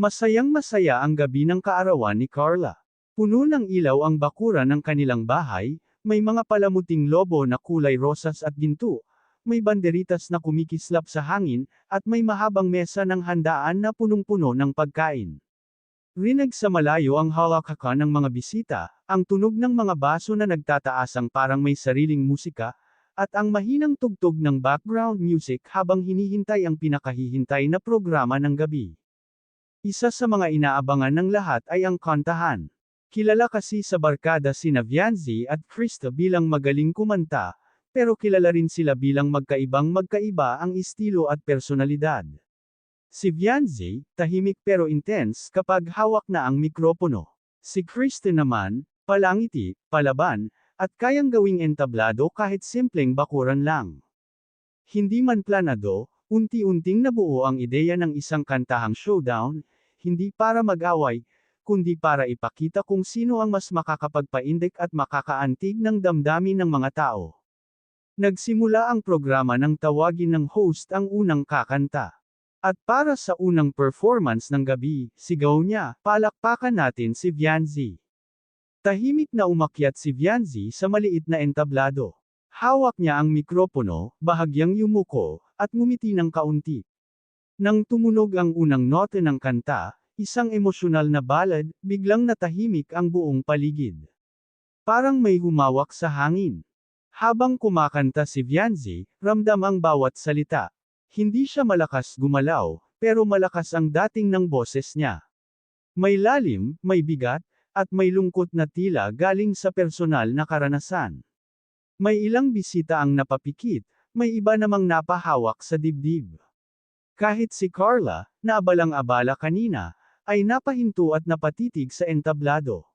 Masayang-masaya ang gabi ng kaarawan ni Carla. Puno ng ilaw ang bakuran ng kanilang bahay, may mga palamuting lobo na kulay rosas at ginto, may banderitas na kumikislap sa hangin, at may mahabang mesa ng handaan na punong-puno ng pagkain. Rinig sa malayo ang halakaka ng mga bisita, ang tunog ng mga baso na nagtataasang parang may sariling musika, at ang mahinang tugtog ng background music habang hinihintay ang pinakahihintay na programa ng gabi. Isa sa mga inaabangan ng lahat ay ang kantahan. Kilala kasi sa barkada sina Vianzi at Krista bilang magaling kumanta, pero kilala rin sila bilang magkaibang-magkaiba ang estilo at personalidad. Si Vianzi, tahimik pero intense kapag hawak na ang mikropono. Si Krista naman, palangiti, palaban, at kayang gawing entablado kahit simpleng bakuran lang. Hindi man planado, unti-unting nabuo ang ideya ng isang kantahang showdown, hindi para mag-away, kundi para ipakita kung sino ang mas makakapagpaindik at makakaantig ng damdamin ng mga tao. Nagsimula ang programa ng tawagin ng host ang unang kakanta. At para sa unang performance ng gabi, sigaw niya, "Palakpakan natin si Vianzi." Tahimik na umakyat si Vianzi sa maliit na entablado. Hawak niya ang mikropono, bahagyang yumuko, at ngumiti ng kaunti. Nang tumunog ang unang note ng kanta, isang emosyonal na ballad, biglang natahimik ang buong paligid. Parang may humawak sa hangin. Habang kumakanta si Vianzi, ramdam ang bawat salita. Hindi siya malakas gumalaw, pero malakas ang dating ng boses niya. May lalim, may bigat, at may lungkot na tila galing sa personal na karanasan. May ilang bisita ang napapikit, may iba namang napahawak sa dibdib. Kahit si Carla, na abalang-abala kanina, ay napahinto at napatitig sa entablado.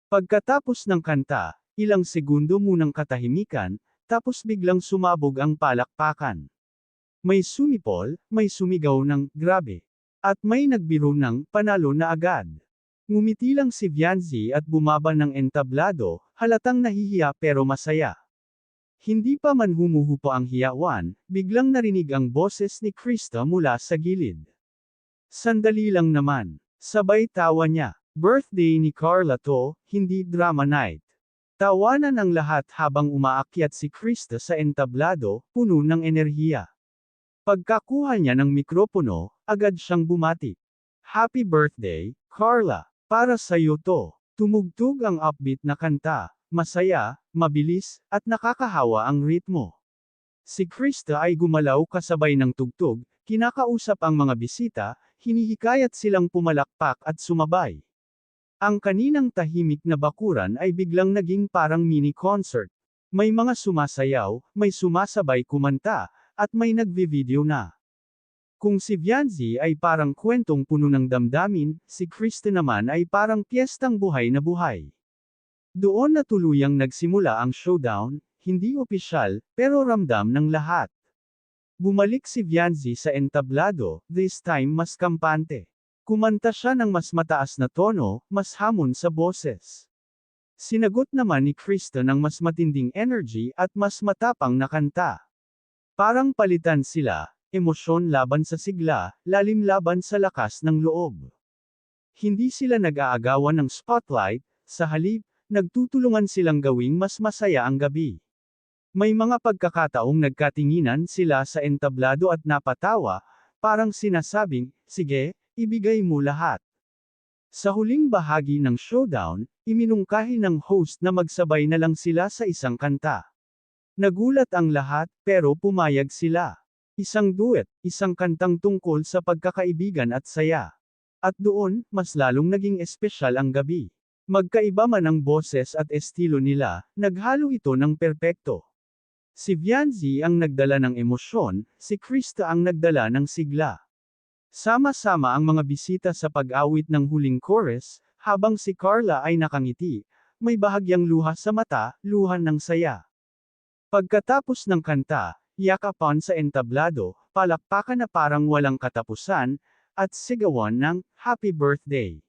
Pagkatapos ng kanta, ilang segundo munang katahimikan, tapos biglang sumabog ang palakpakan. May sumipol, may sumigaw ng "grabe", at may nagbiro ng "panalo na agad". Ngumiti lang si Vianzi at bumaba ng entablado, halatang nahihiya pero masaya. Hindi pa man humuhupa ang hiyawan, biglang narinig ang boses ni Krista mula sa gilid. Sandali lang naman. Sabay tawa niya. Birthday ni Carla to, hindi drama night. Tawanan ang lahat habang umaakyat si Krista sa entablado, puno ng enerhiya. Pagkakuha niya ng mikropono, agad siyang bumati. "Happy birthday, Carla! Para sa'yo to." Tumugtog ang upbeat na kanta. Masaya, mabilis, at nakakahawa ang ritmo. Si Krista ay gumalaw kasabay ng tugtog, kinakausap ang mga bisita, hinihikayat silang pumalakpak at sumabay. Ang kaninang tahimik na bakuran ay biglang naging parang mini concert. May mga sumasayaw, may sumasabay kumanta, at may nagvi-video na. Kung si Vianzi ay parang kwentong puno ng damdamin, si Krista naman ay parang piyestang buhay na buhay. Doon na tuluyang nagsimula ang showdown, hindi opisyal, pero ramdam ng lahat. Bumalik si Vianzi sa entablado, this time mas kampante. Kumanta siya ng mas mataas na tono, mas hamon sa boses. Sinagot naman ni Krista ng mas matinding energy at mas matapang na kanta. Parang palitan sila, emosyon laban sa sigla, lalim laban sa lakas ng loob. Hindi sila nag-aagawan ng spotlight, sa halip, nagtutulungan silang gawing mas masaya ang gabi. May mga pagkakataong nagkatinginan sila sa entablado at napatawa, parang sinasabing, "Sige, ibigay mo lahat." Sa huling bahagi ng showdown, iminungkahi ng host na magsabay na lang sila sa isang kanta. Nagulat ang lahat, pero pumayag sila. Isang duet, isang kantang tungkol sa pagkakaibigan at saya. At doon, mas lalong naging espesyal ang gabi. Magkaiba man ang boses at estilo nila, naghalo ito ng perpekto. Si Vianzi ang nagdala ng emosyon, si Krista ang nagdala ng sigla. Sama-sama ang mga bisita sa pag-awit ng huling chorus, habang si Carla ay nakangiti, may bahagyang luha sa mata, luhan ng saya. Pagkatapos ng kanta, yakapan sa entablado, palakpakan na parang walang katapusan, at sigawan ng "Happy Birthday."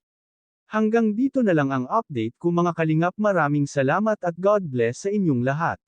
Hanggang dito na lang ang update ko mga kalingap, maraming salamat at God bless sa inyong lahat.